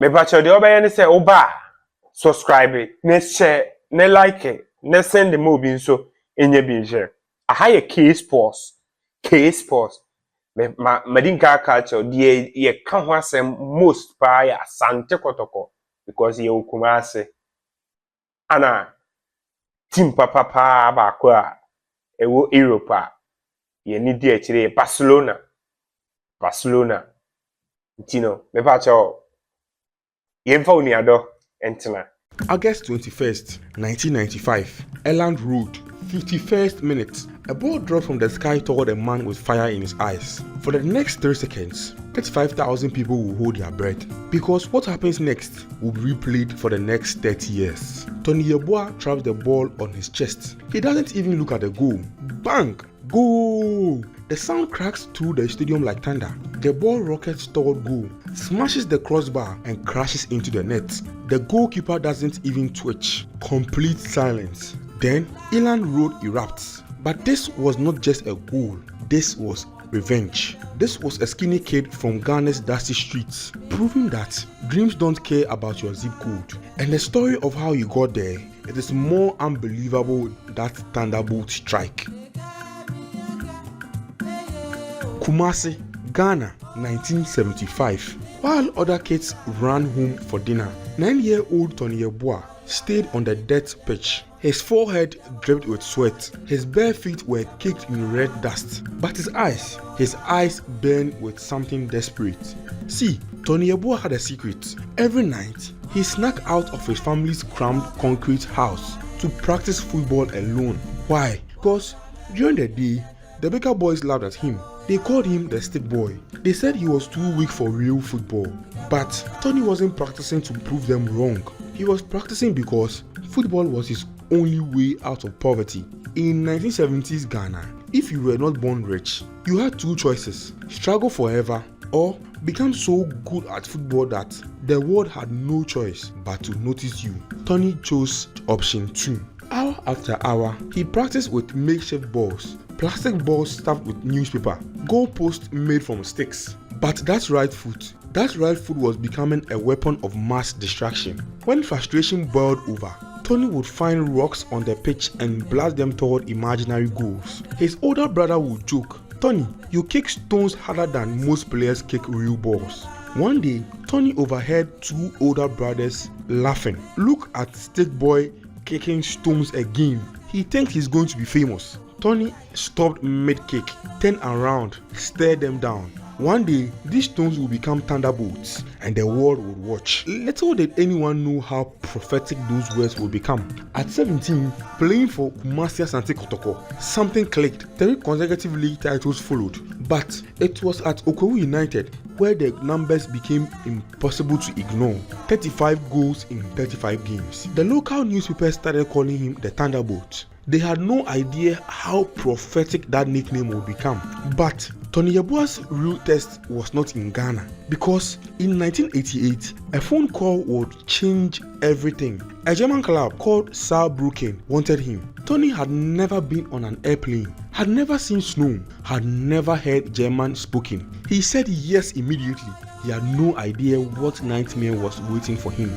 Me pacho de obey say oba subscribe ne share ne like ne send the movie so enye bi share. Aha ye case pause. Me din ka culture de ye ka ho asem most pa ya sante kotoko because ye okumase ana team papa ba ko a ewo Europe a ye ni di akire Barcelona ntino me pacho yemfa uniado entina. August 21st, 1995, Elland Road, 51st minute. A ball dropped from the sky toward a man with fire in his eyes. For the next 3 seconds, 35,000 people will hold their breath because what happens next will be replayed for the next 30 years. Tony Yeboah traps the ball on his chest. He doesn't even look at the goal. Bang! Goal! The sound cracks through the stadium like thunder. The ball rockets toward goal, smashes the crossbar and crashes into the net. The goalkeeper doesn't even twitch. Complete silence. Then Elland Road erupts. But this was not just a goal. This was revenge. This was a skinny kid from Ghana's dusty streets, proving that dreams don't care about your zip code. And the story of how you got there, it is more unbelievable than that thunderbolt strike. Kumasi, Ghana, 1975. While other kids ran home for dinner, 9-year-old Tony Yeboah stayed on the dirt pitch. His forehead dripped with sweat. His bare feet were caked in red dust. But his eyes burned with something desperate. See, Tony Yeboah had a secret. Every night, he snuck out of his family's cramped concrete house to practice football alone. Why? Because during the day, the bigger boys laughed at him. They called him the stick boy. They said he was too weak for real football. But Tony wasn't practicing to prove them wrong. He was practicing because football was his only way out of poverty. In 1970s Ghana, if you were not born rich, you had two choices: struggle forever or become so good at football that the world had no choice but to notice you. Tony chose option 2. Hour after hour, he practiced with makeshift balls, plastic balls stuffed with newspaper, goalposts made from sticks. But that right foot was becoming a weapon of mass distraction. When frustration boiled over, Tony would find rocks on the pitch and blast them toward imaginary goals. His older brother would joke, "Tony, you kick stones harder than most players kick real balls." One day, Tony overheard two older brothers laughing. "Look at Stick Boy kicking stones again. He thinks he's going to be famous." Tony stopped mid-kick, turned around, stared them down. One day, these stones will become thunderbolts and the world would watch. Little did anyone know how prophetic those words would become. At 17, playing for Kumasi Asante Kotoko, something clicked. 3 consecutive league titles followed. But it was at Okowu United where the numbers became impossible to ignore. 35 goals in 35 games. The local newspapers started calling him the Thunderbolt. They had no idea how prophetic that nickname would become. But Tony Yeboah's real test was not in Ghana, because in 1988, a phone call would change everything. A German club called Saarbrücken wanted him. Tony had never been on an airplane, had never seen snow, had never heard German spoken. He said yes immediately. He had no idea what nightmare was waiting for him.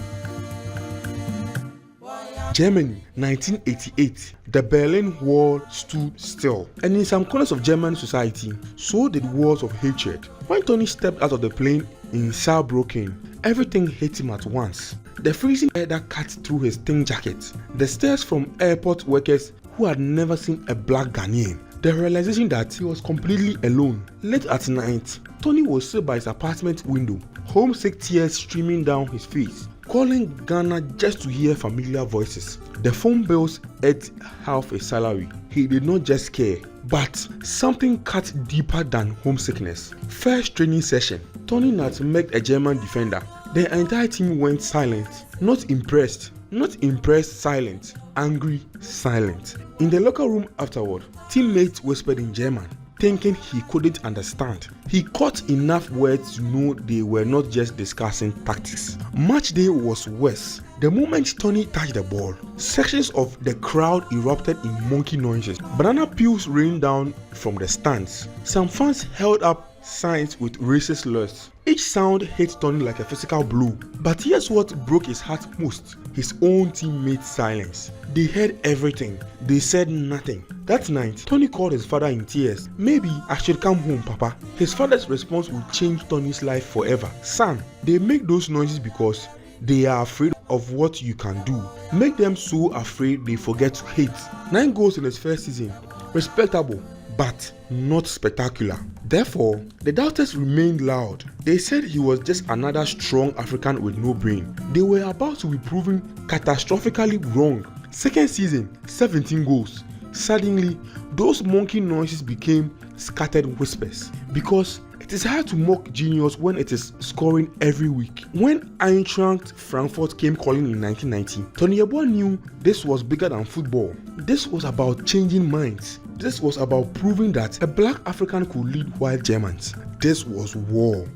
Germany, 1988. The Berlin Wall stood still, and in some corners of German society, so did walls of hatred. When Tony stepped out of the plane in Saarbrücken, everything hit him at once. The freezing air that cut through his thin jacket, the stares from airport workers who had never seen a black Ghanaian, the realization that he was completely alone. Late at night, Tony was sit by his apartment window, homesick tears streaming down his face, calling Ghana just to hear familiar voices. The phone bills ate half a salary. He did not just care, but something cut deeper than homesickness. First training session, Tony nutmegged a German defender. The entire team went silent. Not impressed, silent. Angry, silent. In the locker room afterward, teammates whispered in German, thinking he couldn't understand. He caught enough words to know they were not just discussing tactics. Match day was worse. The moment Tony touched the ball, sections of the crowd erupted in monkey noises. Banana peels rained down from the stands. Some fans held up signs with racist slurs. Each sound hit Tony like a physical blow. But here's what broke his heart most: his own teammates' silence. They heard everything. They said nothing. That night, Tony called his father in tears. "Maybe I should come home, Papa." His father's response would change Tony's life forever. "Son, they make those noises because they are afraid of what you can do. Make them so afraid they forget to hate." 9 goals in his first season. Respectable, but not spectacular. Therefore, the doubters remained loud. They said he was just another strong African with no brain. They were about to be proven catastrophically wrong. Second season, 17 goals. Suddenly, those monkey noises became scattered whispers, because it is hard to mock genius when it is scoring every week. When Eintracht Frankfurt came calling in 1990, Tony Yeboah knew this was bigger than football. This was about changing minds. This was about proving that a black African could lead white Germans. This was war.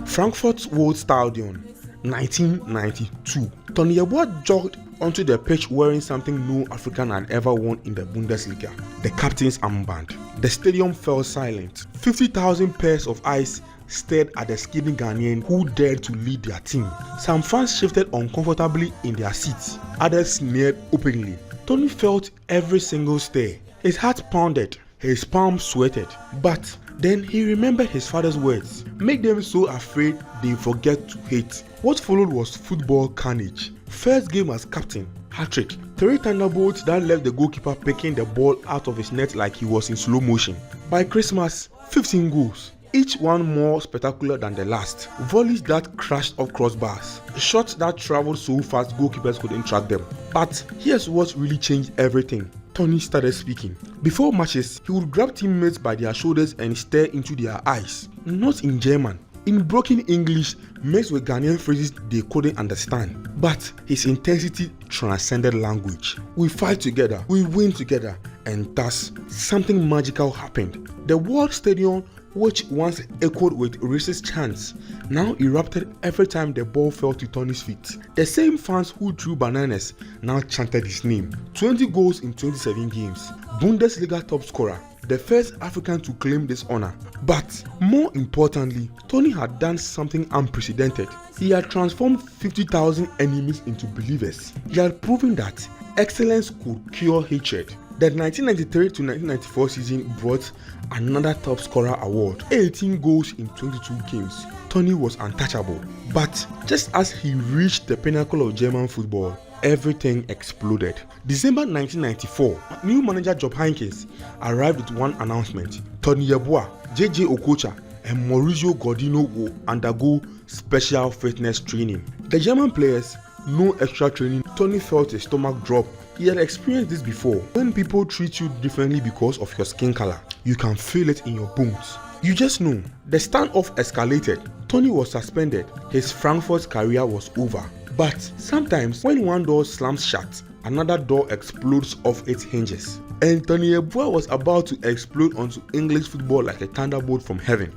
Frankfurt's World Stadion, 1992. Tony Yeboah jogged onto the pitch wearing something no African had ever worn in the Bundesliga: the captain's armband. The stadium fell silent. 50,000 pairs of eyes stared at the skinny Ghanaian who dared to lead their team. Some fans shifted uncomfortably in their seats. Others sneered openly. Tony felt every single stare. His heart pounded. His palms sweated. But then he remembered his father's words: "Make them so afraid they forget to hate." What followed was football carnage. First game as captain, hat-trick. 3 thunderbolts that left the goalkeeper picking the ball out of his net like he was in slow motion. By Christmas, 15 goals. Each one more spectacular than the last. Volleys that crashed off crossbars. Shots that traveled so fast goalkeepers couldn't track them. But here's what really changed everything. Tony started speaking. Before matches, he would grab teammates by their shoulders and stare into their eyes. Not in German, in broken English mixed with Ghanaian phrases they couldn't understand. But his intensity transcended language. "We fight together, we win together," and thus something magical happened. The World Stadium, which once echoed with racist chants, now erupted every time the ball fell to Tony's feet. The same fans who threw bananas now chanted his name. 20 goals in 27 games. Bundesliga top scorer, the first African to claim this honor. But more importantly, Tony had done something unprecedented. He had transformed 50,000 enemies into believers. He had proven that excellence could cure hatred. The 1993 to 1994 season brought another top scorer award. 18 goals in 22 games. Tony was untouchable. But just as he reached the pinnacle of German football, everything exploded. December 1994, new manager Job Heynckes arrived with one announcement: Tony Yeboah, JJ Okocha, and Mauricio Godino will undergo special fitness training. The German players, no extra training. Tony felt his stomach drop. He had experienced this before. When people treat you differently because of your skin color, you can feel it in your bones. You just know. The standoff escalated. Tony was suspended. His Frankfurt career was over. But sometimes when one door slams shut, another door explodes off its hinges. And Tony Yeboah was about to explode onto English football like a thunderbolt from heaven.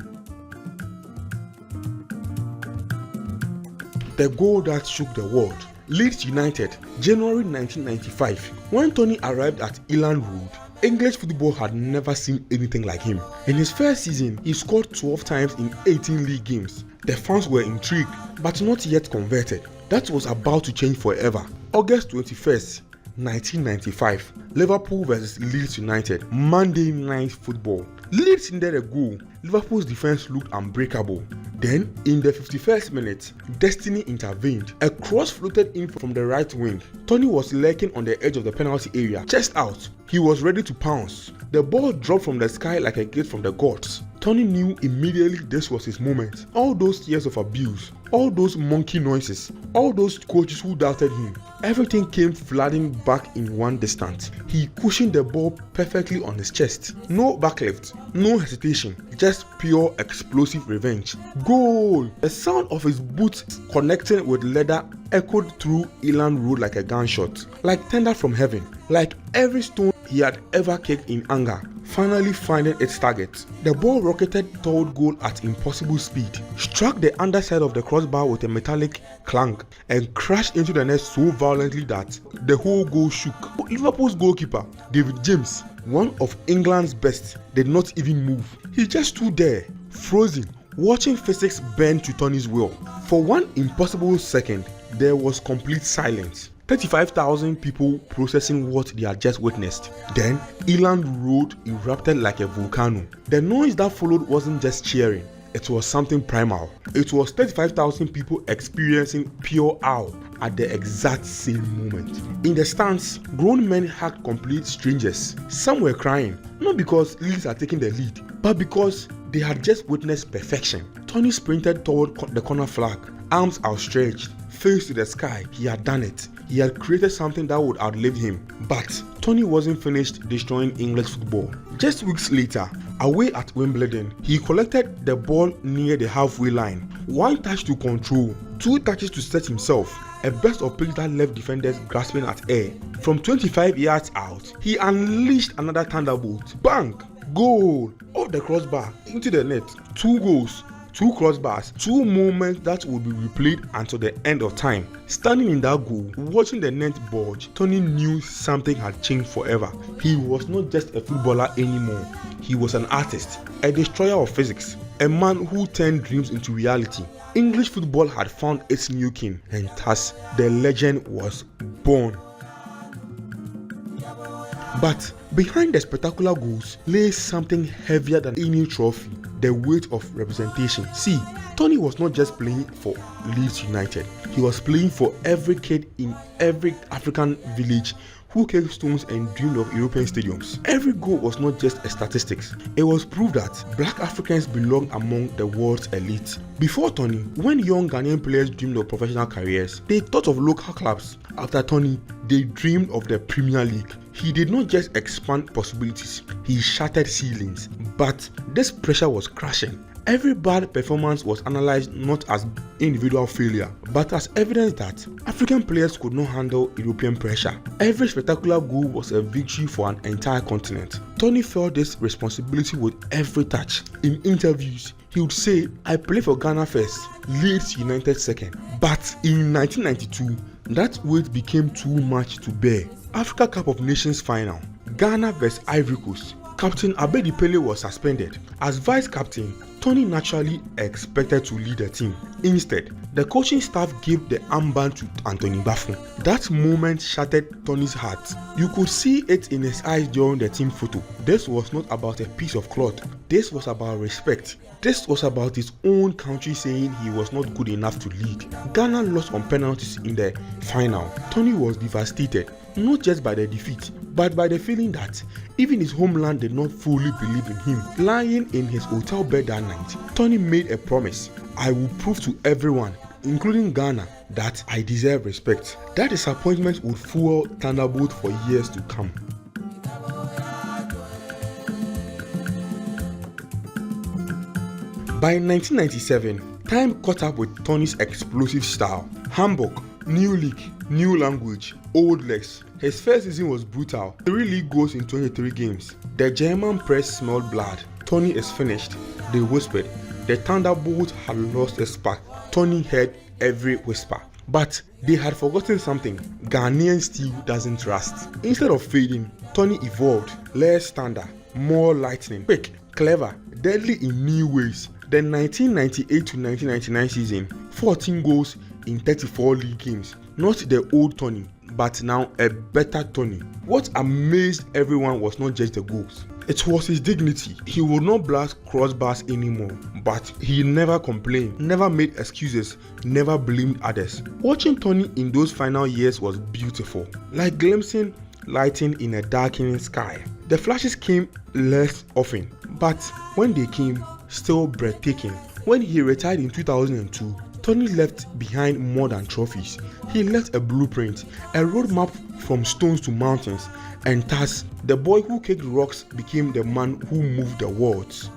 The goal that shook the world. Leeds United, January 1995. When Tony arrived at Elland Road, English football had never seen anything like him. In his first season, he scored 12 times in 18 league games. The fans were intrigued, but not yet converted. That was about to change forever. August 21st, 1995, Liverpool vs Leeds United, Monday Night Football. Leeds needed a goal. Liverpool's defense looked unbreakable. Then, in the 51st minute, destiny intervened. A cross floated in from the right wing. Tony was lurking on the edge of the penalty area, chest out. He was ready to pounce. The ball dropped from the sky like a gift from the gods. Tony knew immediately this was his moment. All those years of abuse, all those monkey noises, all those coaches who doubted him, everything came flooding back in one instant. He cushioned the ball perfectly on his chest. No backlift, no hesitation, just pure explosive revenge. Goal! The sound of his boots connecting with leather echoed through Elland Road like a gunshot, like thunder from heaven, like every stone he had ever kicked in anger finally finding its target. The ball rocketed toward goal at impossible speed, struck the underside of the crossbar with a metallic clank, and crashed into the net so violently that the whole goal shook. Liverpool's goalkeeper, David James, one of England's best, did not even move. He just stood there, frozen, watching physics bend to Tony's will. For one impossible second, there was complete silence. 35,000 people processing what they had just witnessed. Then, Eland Road erupted like a volcano. The noise that followed wasn't just cheering, it was something primal. It was 35,000 people experiencing pure awe at the exact same moment. In the stands, grown men hugged complete strangers. Some were crying, not because Leeds had taken the lead, but because they had just witnessed perfection. Tony sprinted toward the corner flag, arms outstretched, face to the sky. He had done it. He had created something that would outlive him. But Tony wasn't finished destroying English football. Just weeks later, away at Wimbledon, he collected the ball near the halfway line. 1 touch to control, 2 touches to set himself. A burst of pace that left defenders grasping at air. From 25 yards out, he unleashed another thunderbolt. Bang! Goal! Off the crossbar, into the net. 2 goals. 2 crossbars, 2 moments that would be replayed until the end of time. Standing in that goal, watching the net bulge, Tony knew something had changed forever. He was not just a footballer anymore. He was an artist, a destroyer of physics, a man who turned dreams into reality. English football had found its new king, and thus the legend was born. But behind the spectacular goals lay something heavier than any trophy. The weight of representation. See, Tony was not just playing for Leeds United. He was playing for every kid in every African village who kicked stones and dreamed of European stadiums. Every goal was not just a statistics. It was proof that black Africans belonged among the world's elite. Before Tony, when young Ghanaian players dreamed of professional careers, they thought of local clubs. After Tony, they dreamed of the Premier League. He did not just expand possibilities, he shattered ceilings. But this pressure was crushing. Every bad performance was analyzed not as individual failure, but as evidence that African players could not handle European pressure. Every spectacular goal was a victory for an entire continent. Tony felt this responsibility with every touch. In interviews, he would say, "I play for Ghana first, Leeds United second." But in 1992, that weight became too much to bear. Africa Cup of Nations final, Ghana vs Ivory Coast. Captain Abedi Pele was suspended. As vice captain, Tony naturally expected to lead the team. Instead, the coaching staff gave the armband to Anthony Buffon. That moment shattered Tony's heart. You could see it in his eyes during the team photo. This was not about a piece of cloth. This was about respect. This was about his own country saying he was not good enough to lead. Ghana lost on penalties in the final. Tony was devastated, not just by the defeat, but by the feeling that even his homeland did not fully believe in him. Lying in his hotel bed that night, Tony made a promise: "I will prove to everyone, including Ghana, that I deserve respect." That disappointment would fuel Thunderbolt for years to come. By 1997, time caught up with Tony's explosive style. Hamburg, new league, new language, old legs. His first season was brutal. 3 league goals in 23 games. The German press smelled blood. "Tony is finished," they whispered. The Thunderbolt had lost its spark. Tony heard every whisper. But they had forgotten something. Ghanaian steel doesn't rust. Instead of fading, Tony evolved. Less thunder, more lightning. Quick, clever, deadly in new ways. The 1998 to 1999 season, 14 goals in 34 league games. Not the old Tony, but now a better Tony. What amazed everyone was not just the goals. It was his dignity. He would not blast crossbars anymore, but he never complained, never made excuses, never blamed others. Watching Tony in those final years was beautiful, like glimpsing lighting in a darkening sky. The flashes came less often, but when they came, still breathtaking. When he retired in 2002, Tony left behind more than trophies. He left a blueprint, a roadmap from stones to mountains, and thus the boy who kicked rocks became the man who moved the worlds.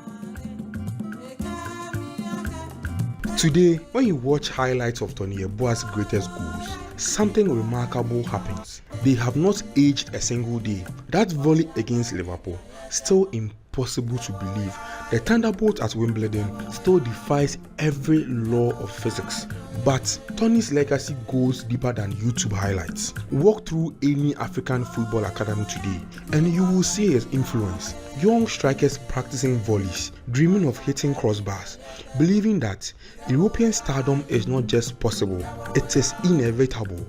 Today, when you watch highlights of Tony Yeboah's greatest goals, something remarkable happens. They have not aged a single day. That volley against Liverpool, still impossible to believe. The Thunderbolt at Wimbledon still defies every law of physics, but Tony's legacy goes deeper than YouTube highlights. Walk through any African football academy today and you will see his influence. Young strikers practicing volleys, dreaming of hitting crossbars, believing that European stardom is not just possible, it is inevitable.